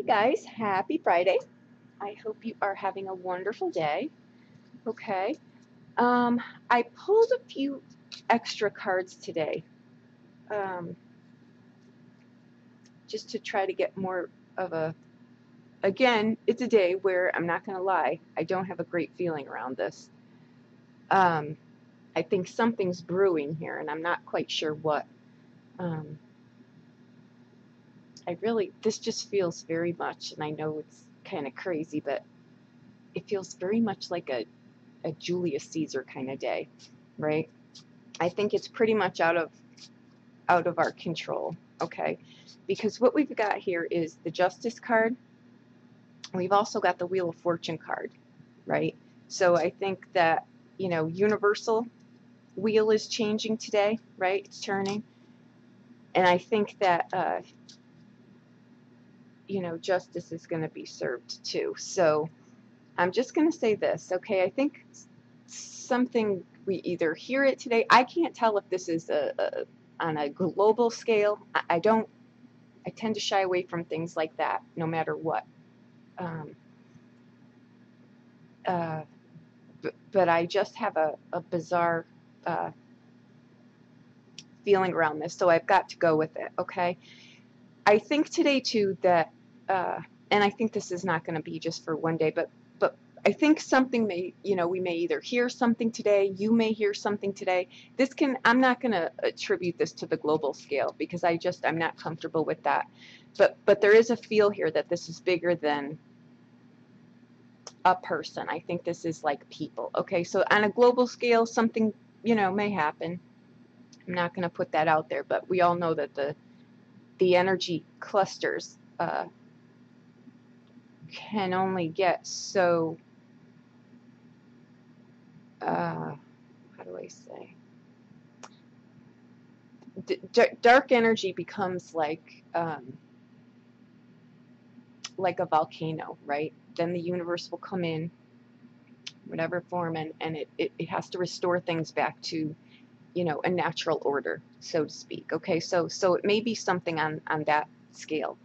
Guys, happy Friday. I hope you are having a wonderful day. Okay. I pulled a few extra cards today, just to try to get more of a, again, it's a day where I'm not going to lie, I don't have a great feeling around this. I think something's brewing here, and I'm not quite sure what. This just feels very much, and I know it's kind of crazy, but it feels very much like a Julius Caesar kind of day, right? I think it's pretty much out of our control, okay? Because what we've got here is the Justice card. We've also got the Wheel of Fortune card, right? So I think that, you know, universal wheel is changing today, right? It's turning. And I think that, you know, justice is going to be served too. So I'm just going to say this, okay? I think something, we either hear it today. I can't tell if this is on a global scale. I tend to shy away from things like that, no matter what. But I just have a bizarre feeling around this, so I've got to go with it, okay? I think today, too, that, and I think this is not going to be just for one day, but I think something may, you know, we may either hear something today, you may hear something today. I'm not going to attribute this to the global scale, because I'm not comfortable with that. But there is a feel here that this is bigger than a person. I think this is like people, okay? So on a global scale, something, you know, may happen. I'm not going to put that out there, but we all know that the energy clusters can only get so, how do I say? Dark energy becomes like a volcano, right? Then the universe will come in, whatever form, and it has to restore things back to, you know, a natural order, so to speak. Okay, so it may be something on that scale.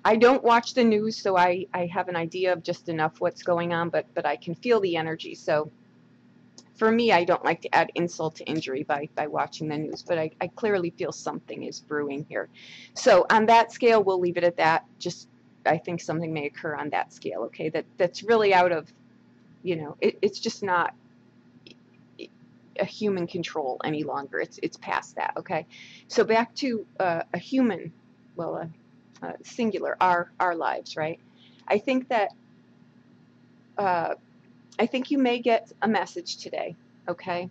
I don't watch the news, so I have an idea of just enough what's going on, but I can feel the energy. So for me, I don't like to add insult to injury by watching the news, but I clearly feel something is brewing here. So on that scale, we'll leave it at that. Just, I think something may occur on that scale, okay? That's really out of, you know, it's just not a human control any longer. It's past that, okay? So back to a human, well, singular, our lives, right? I think that I think you may get a message today, okay?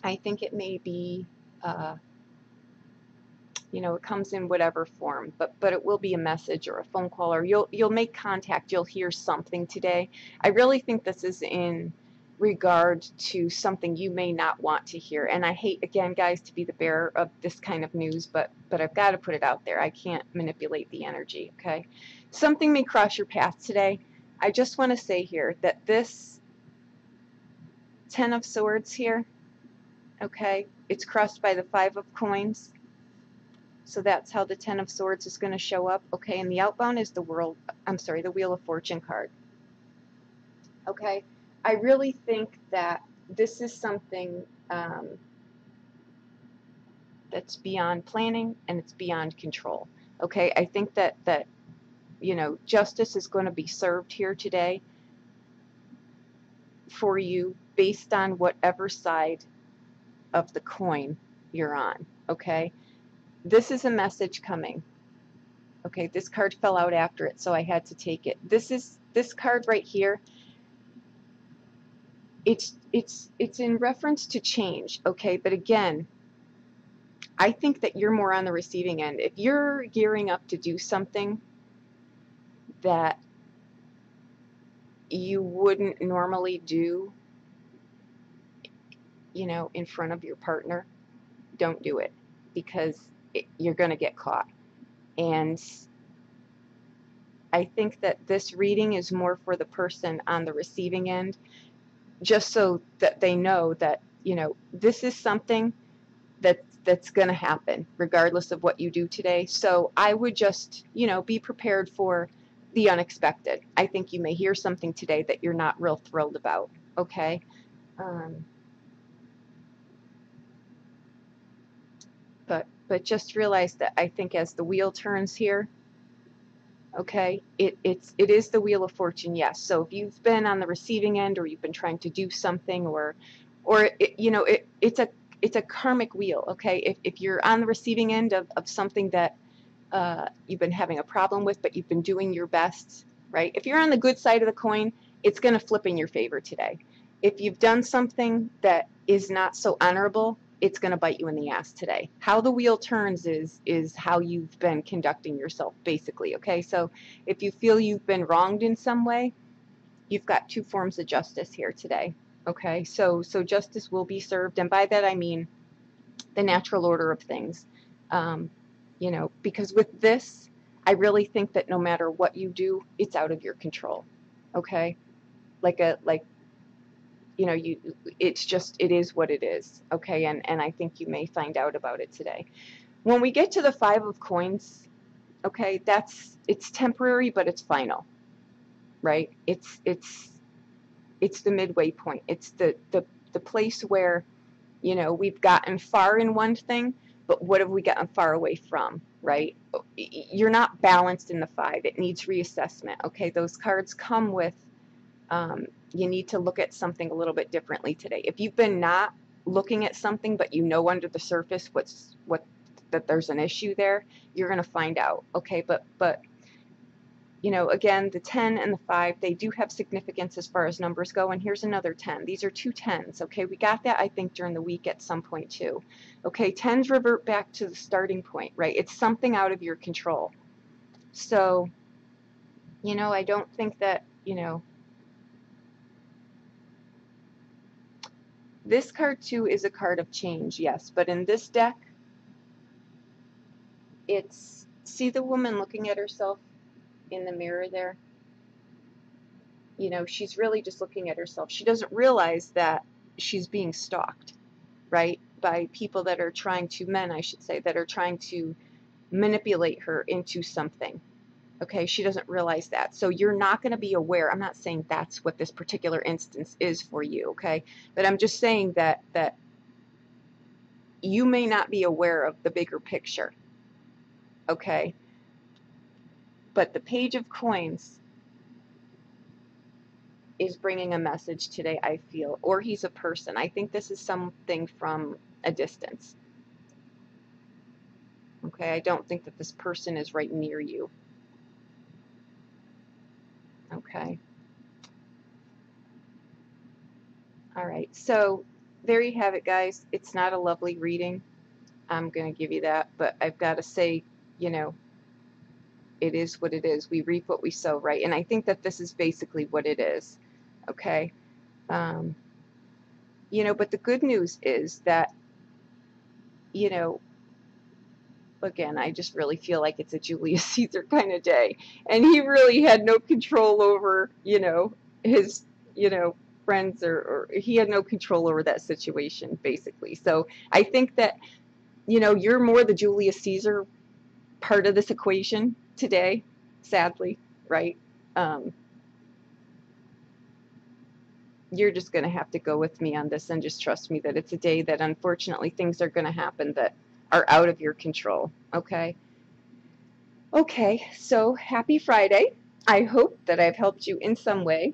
I think it may be, you know, it comes in whatever form, but it will be a message or a phone call, or you'll make contact, you'll hear something today. I really think this is in regard to something you may not want to hear. And I hate, again, guys, to be the bearer of this kind of news, but I've got to put it out there. I can't manipulate the energy, okay? Something may cross your path today. I just want to say here that this Ten of Swords here, okay, it's crossed by the Five of Coins. So that's how the Ten of Swords is going to show up, okay? And the outbound is the Wheel of Fortune card, okay? I really think that this is something that's beyond planning, and it's beyond control, okay? I think that you know, justice is going to be served here today for you based on whatever side of the coin you're on, okay? This is a message coming, okay? This card fell out after it, so I had to take it. This card right here, it's in reference to change, okay? But again, I think that you're more on the receiving end. If you're gearing up to do something that you wouldn't normally do, you know, in front of your partner, don't do it, because you're going to get caught. And I think that this reading is more for the person on the receiving end, just so that they know that, you know, this is something that that's going to happen regardless of what you do today. So I would just, you know, be prepared for the unexpected. I think you may hear something today that you're not real thrilled about, okay? But just realize that I think as the wheel turns here, okay, it is the wheel of fortune, yes. So if you've been on the receiving end, or you've been trying to do something, or you know, it's a karmic wheel, okay? If you're on the receiving end of something that you've been having a problem with, but you've been doing your best, right? If you're on the good side of the coin, it's going to flip in your favor today. If you've done something that is not so honorable, it's going to bite you in the ass today. How the wheel turns is how you've been conducting yourself, basically, okay? So if you feel you've been wronged in some way, you've got two forms of justice here today, okay? So justice will be served, and by that I mean the natural order of things. You know, because with this, I really think that no matter what you do, it's out of your control, okay? Like you know, it's just, it is what it is, okay? And I think you may find out about it today. When we get to the 5 of coins, okay, it's temporary, but it's final, right? It's the midway point. It's the place where, you know, we've gotten far in one thing, but what have we gotten far away from, right? You're not balanced in the 5. It needs reassessment, okay? Those cards come with, you need to look at something a little bit differently today. If you've been not looking at something, but you know under the surface that there's an issue there, you're going to find out, okay? But you know, again, the 10 and the 5, they do have significance as far as numbers go, and here's another 10. These are 2 10s, okay? We got that, I think, during the week at some point, too. Okay, 10s revert back to the starting point, right? It's something out of your control. So, you know, I don't think that, you know, this card, too, is a card of change, yes, but in this deck, it's, see the woman looking at herself in the mirror there? You know, she's really just looking at herself. She doesn't realize that she's being stalked, right? By people that are trying to, men I should say, that are trying to manipulate her into something. Okay, she doesn't realize that. So you're not going to be aware. I'm not saying that's what this particular instance is for you, okay? But I'm just saying that you may not be aware of the bigger picture, okay? But the Page of Coins is bringing a message today, I feel, or he's a person. I think this is something from a distance. Okay, I don't think that this person is right near you. Okay. All right, so there you have it, guys. It's not a lovely reading. I'm going to give you that, but I've got to say, you know, it is what it is. We reap what we sow, right? And I think that this is basically what it is. Okay. You know, but the good news is that, you know, again, I just really feel like it's a Julius Caesar kind of day. And he really had no control over, you know, his, you know, friends, or he had no control over that situation, basically. So I think that, you know, you're more the Julius Caesar part of this equation today, sadly, right? You're just going to have to go with me on this and just trust me that it's a day that unfortunately things are going to happen that are out of your control, okay? Okay, so happy Friday. I hope that I've helped you in some way.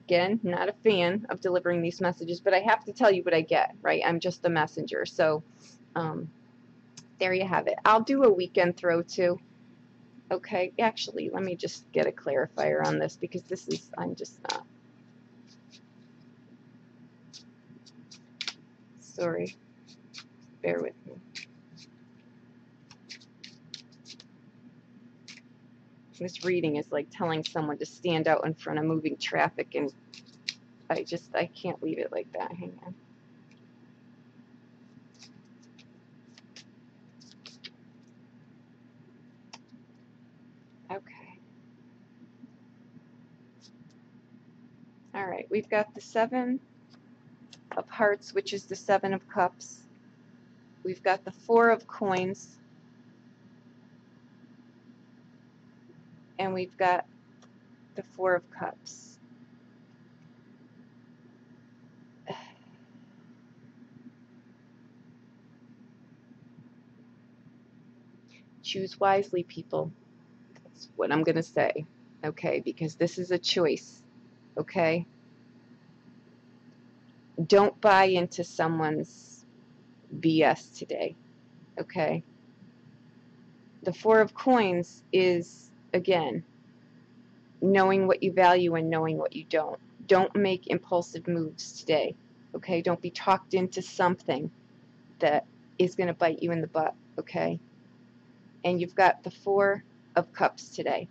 Again, not a fan of delivering these messages, but I have to tell you what I get, right? I'm just a messenger. So there you have it. I'll do a weekend throw too. Okay, actually, let me just get a clarifier on this, because this is, I'm just not. Sorry, bear with me. This reading is like telling someone to stand out in front of moving traffic, and I can't leave it like that. Hang on. Okay. All right, we've got the 7 of Hearts, which is the 7 of Cups. we've got the Four of Coins, and we've got the Four of Cups. Choose wisely, people. That's what I'm going to say, okay? Because this is a choice, okay? Don't buy into someone's BS today, okay? The Four of Coins is, again, knowing what you value and knowing what you don't. Don't make impulsive moves today, okay? Don't be talked into something that is going to bite you in the butt, okay? And you've got the Four of Cups today.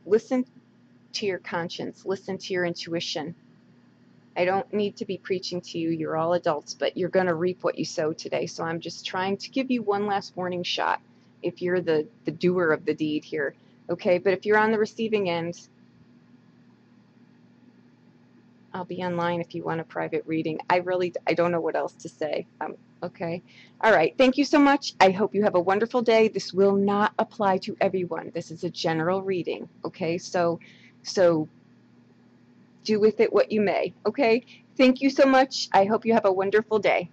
Listen to your conscience. Listen to your intuition. I don't need to be preaching to you. You're all adults, but you're going to reap what you sow today. So I'm just trying to give you one last warning shot if you're the doer of the deed here, okay? But if you're on the receiving end, I'll be online if you want a private reading. I don't know what else to say. Okay. All right. Thank you so much. I hope you have a wonderful day. This will not apply to everyone. This is a general reading. Okay. So do with it what you may. Okay. Thank you so much. I hope you have a wonderful day.